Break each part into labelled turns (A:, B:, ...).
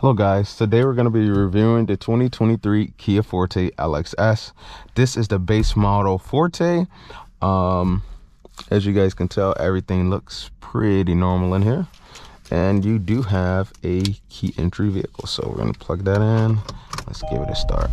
A: Hello guys, today we're going to be reviewing the 2023 Kia Forte LXS. This is the base model Forte. As you guys can tell, everything looks pretty normal in here. And you do have a key entry vehicle. So we're going to plug that in. Let's give it a start.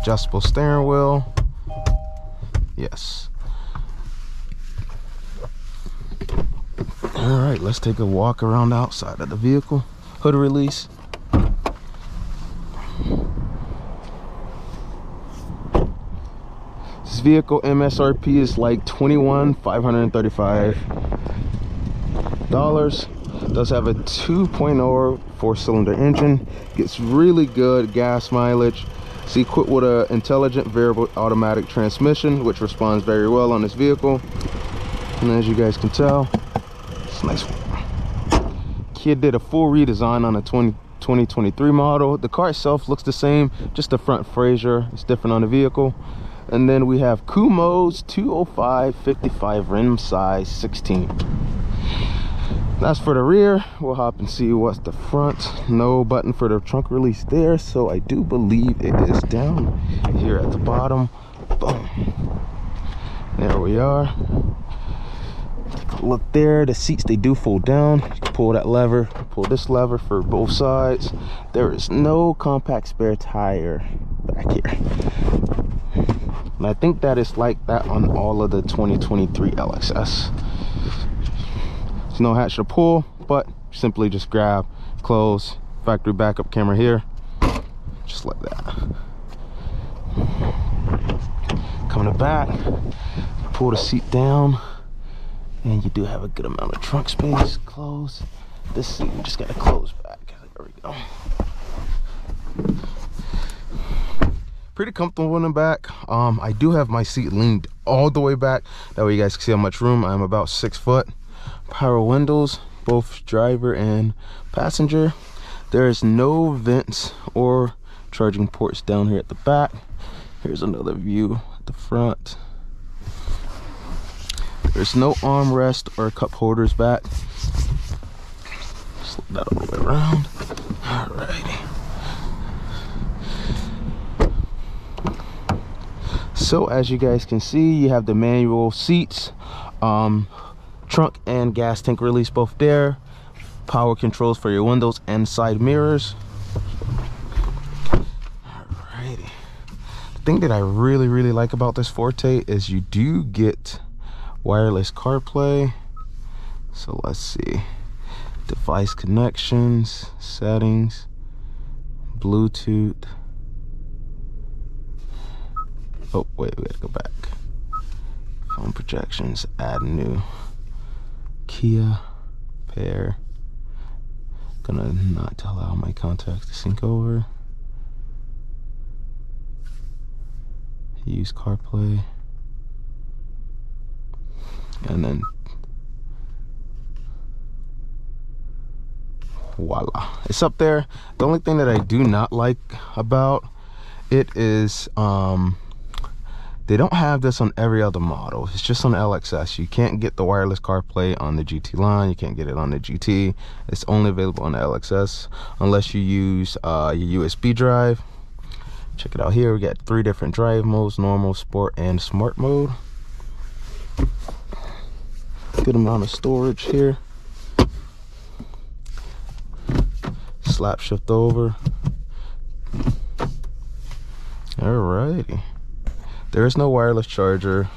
A: Adjustable steering wheel. Yes. All right, let's take a walk around the outside of the vehicle. Hood release. This vehicle MSRP is like $21,535. Does have a 2.0 4-cylinder engine. Gets really good gas mileage. It's equipped with an intelligent variable automatic transmission, which responds very well on this vehicle. And as you guys can tell, it's nice. Kia did a full redesign on the 2023 model. The car itself looks the same, just the front fascia is different on the vehicle. And then we have Coup modes, 205, 55, rim size 16. That's for the rear. We'll hop and see what's the front. No button for the trunk release there, so I do believe it is down here at the bottom. Boom. There we are. Take a look there. The seats, they do fold down. You can pull that lever, pull this lever for both sides. There is no compact spare tire back here. And I think that is like that on all of the 2023 LXS. There's no hatch to pull, but simply just grab, close, factory backup camera here, just like that. Come in the back, pull the seat down, and you do have a good amount of trunk space. Close this seat, you just gotta close back. There we go. Pretty comfortable in the back. I do have my seat leaned all the way back, that way you guys can see how much room. I'm about 6 foot. Power windows, both driver and passenger. There is no vents or charging ports down here at the back. Here's another view at the front. There's no armrest or cup holders back. Slip that all the way around. Alrighty. So as you guys can see, you have the manual seats. Trunk and gas tank release both there. Power controls for your windows and side mirrors. Alrighty. The thing that I really like about this Forte is you do get wireless CarPlay. So let's see. Device connections, settings, Bluetooth. Oh wait, we gotta go back. Phone projections, add new. Kia pair. Gonna not allow my contacts to sync over. Use CarPlay. And then voila, it's up there. The only thing that I do not like about it is they don't have this on every other model. It's just on the LXS. You can't get the wireless CarPlay on the GT line. You can't get it on the GT. It's only available on the LXS unless you use your USB drive. Check it out here. We got 3 different drive modes: normal, sport, and smart mode. Good amount of storage here. Slap shift over. Alrighty. There is no wireless charger.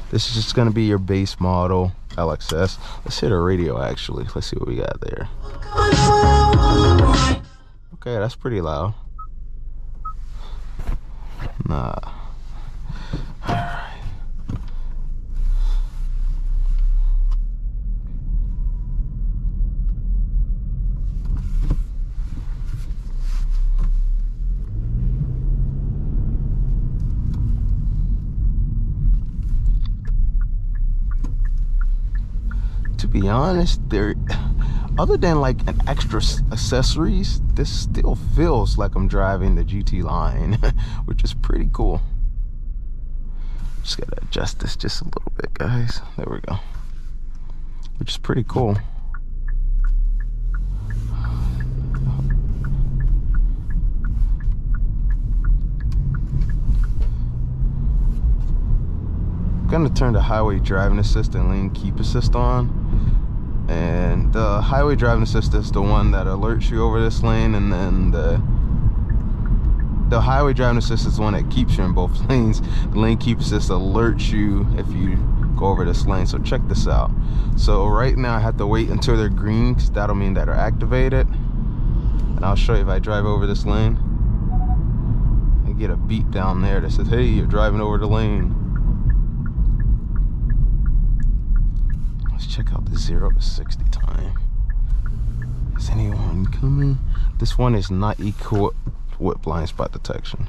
A: This is just going to be your base model LXS. Let's hit a radio actually. Let's see what we got there. Okay, that's pretty loud. Nah. Alright. To be honest, there, other than like an extra accessories, this still feels like I'm driving the GT line, which is pretty cool. Just gotta adjust this just a little bit, guys. There we go. Which is pretty cool. turn the highway driving assist and lane keep assist on. And the highway driving assist is the one that alerts you over this lane, and then the highway driving assist is the one that keeps you in both lanes. The lane keep assist alerts you if you go over this lane. So check this out. So right now I have to wait until they're green, because that'll mean that they're activated. And I'll show you if I drive over this lane. I get a beep down there that says, hey, you're driving over the lane. Let's check out the 0 to 60 time. Is anyone coming? This one is not equipped with blind spot detection.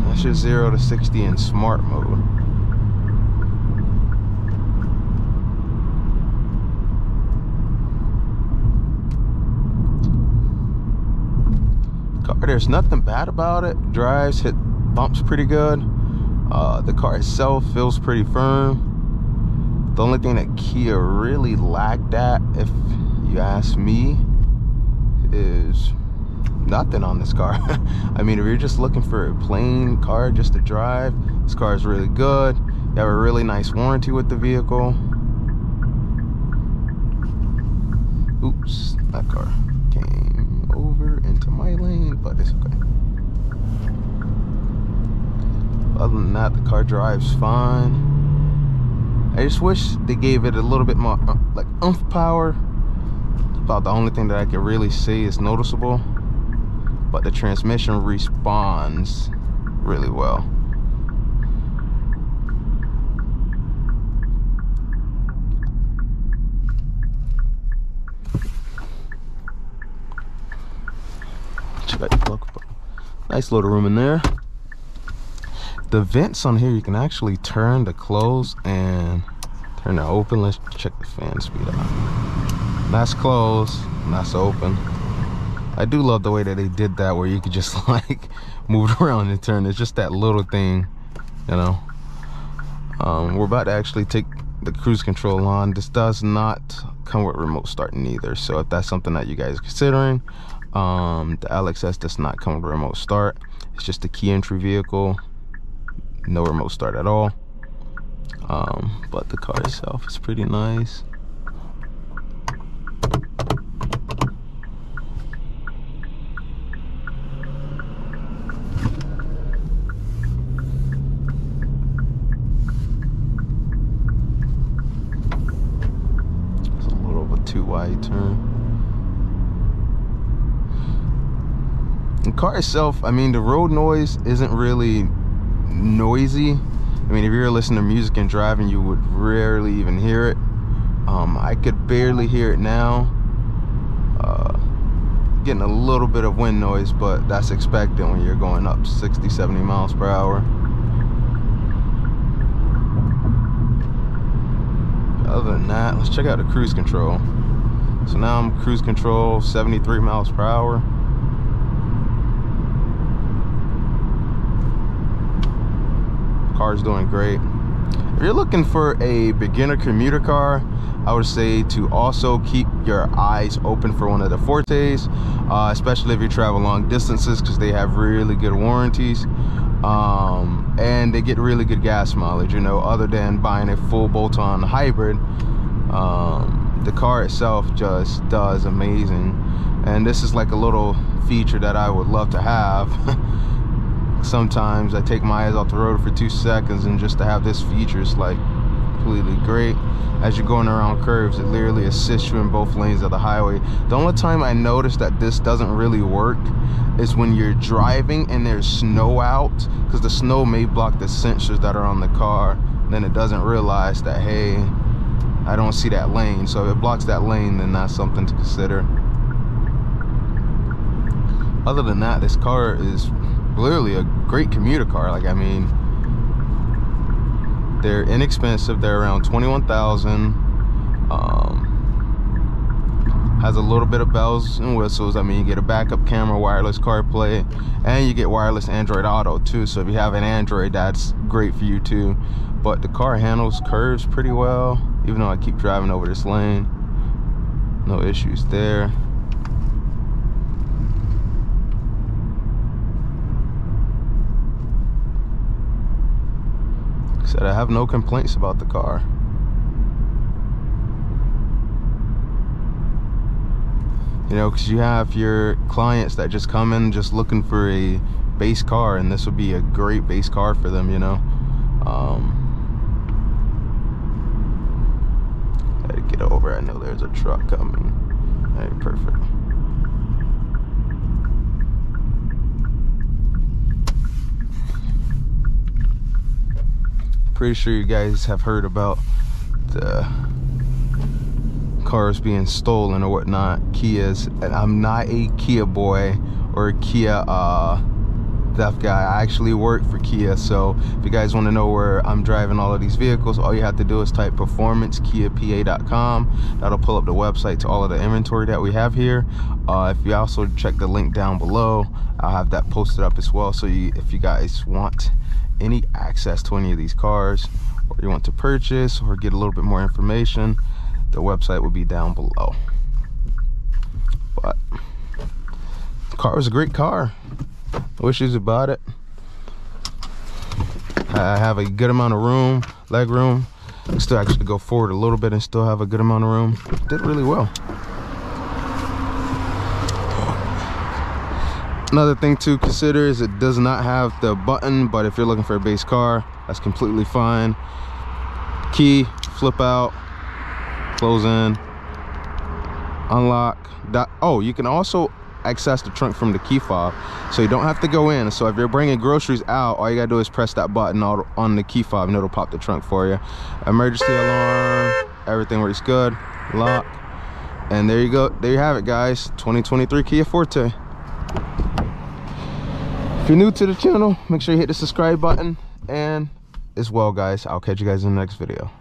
A: That's your 0 to 60 in smart mode. There's nothing bad about it. Drives, hit bumps pretty good. The car itself feels pretty firm. The only thing that Kia really lacked at, if you ask me, is nothing on this car. I mean, if you're just looking for a plain car just to drive, this car is really good. You have a really nice warranty with the vehicle. Oops, that car came over into my lane, but it's okay. Other than that, the car drives fine. I just wish they gave it a little bit more like oomph power. About the only thing that I can really say is noticeable. But the transmission responds really well. Nice little room in there. The vents on here you can actually turn to close and turn to open. Let's check the fan speed out. That's closed and that's open. I do love the way that they did that, where you could just like move it around and turn. It's just that little thing, you know. We're about to actually take the cruise control on. This does not come with remote start neither, so if that's something that you guys are considering, the LXS does not come with remote start. It's just a key entry vehicle, no remote start at all. But the car itself is pretty nice. It's a little of a too wide turn. The car itself, I mean, the road noise isn't really noisy. I mean, if you're listening to music and driving, you would rarely even hear it. I could barely hear it now. Getting a little bit of wind noise, but that's expected when you're going up 60, 70 miles per hour. Other than that, let's check out the cruise control. So now I'm cruise control 73 miles per hour. Car's doing great. If you're looking for a beginner commuter car, I would say to also keep your eyes open for one of the Fortes, especially if you travel long distances, because they have really good warranties, and they get really good gas mileage. You know, other than buying a full bolt-on hybrid, the car itself just does amazing. And this is like a little feature that I would love to have. Sometimes I take my eyes off the road for 2 seconds, and just to have this feature is like completely great. As you're going around curves, it literally assists you in both lanes of the highway. The only time I notice that this doesn't really work is when you're driving and there's snow out, because the snow may block the sensors that are on the car. Then it doesn't realize that, hey, I don't see that lane. So if it blocks that lane, then that's something to consider. Other than that, this car is literally a great commuter car. Like, I mean, they're inexpensive. They're around 21,000. Has a little bit of bells and whistles. I mean, you get a backup camera, wireless CarPlay, and you get wireless Android Auto too. So if you have an Android, that's great for you too. But the car handles curves pretty well, even though I keep driving over this lane. No issues there. Said I have no complaints about the car. You know, because you have your clients that just come in just looking for a base car, and this would be a great base car for them, you know. Gotta get over. I know there's a truck coming. All right, perfect. Pretty sure you guys have heard about the cars being stolen or whatnot, Kias, and I'm not a Kia boy or a Kia theft guy. I actually work for Kia, so if you guys want to know where I'm driving all of these vehicles, all you have to do is type performancekiapa.com. That'll pull up the website to all of the inventory that we have here. If you also check the link down below, I'll have that posted up as well, so if you guys want any access to any of these cars, or you want to purchase or get a little bit more information, the website will be down below. But the car is a great car. No issues about it. I have a good amount of room, leg room. I can still actually go forward a little bit and still have a good amount of room. Did really well. Another thing to consider is it does not have the button, but if you're looking for a base car, that's completely fine. Key, flip out, close in, unlock. Oh, you can also access the trunk from the key fob, so you don't have to go in. So if you're bringing groceries out, all you gotta do is press that button on the key fob and it'll pop the trunk for you. Emergency alarm, everything works good. Lock, and there you go. There you have it, guys. 2023 Kia Forte. If you're new to the channel, make sure you hit the subscribe button, and as well, guys, I'll catch you guys in the next video.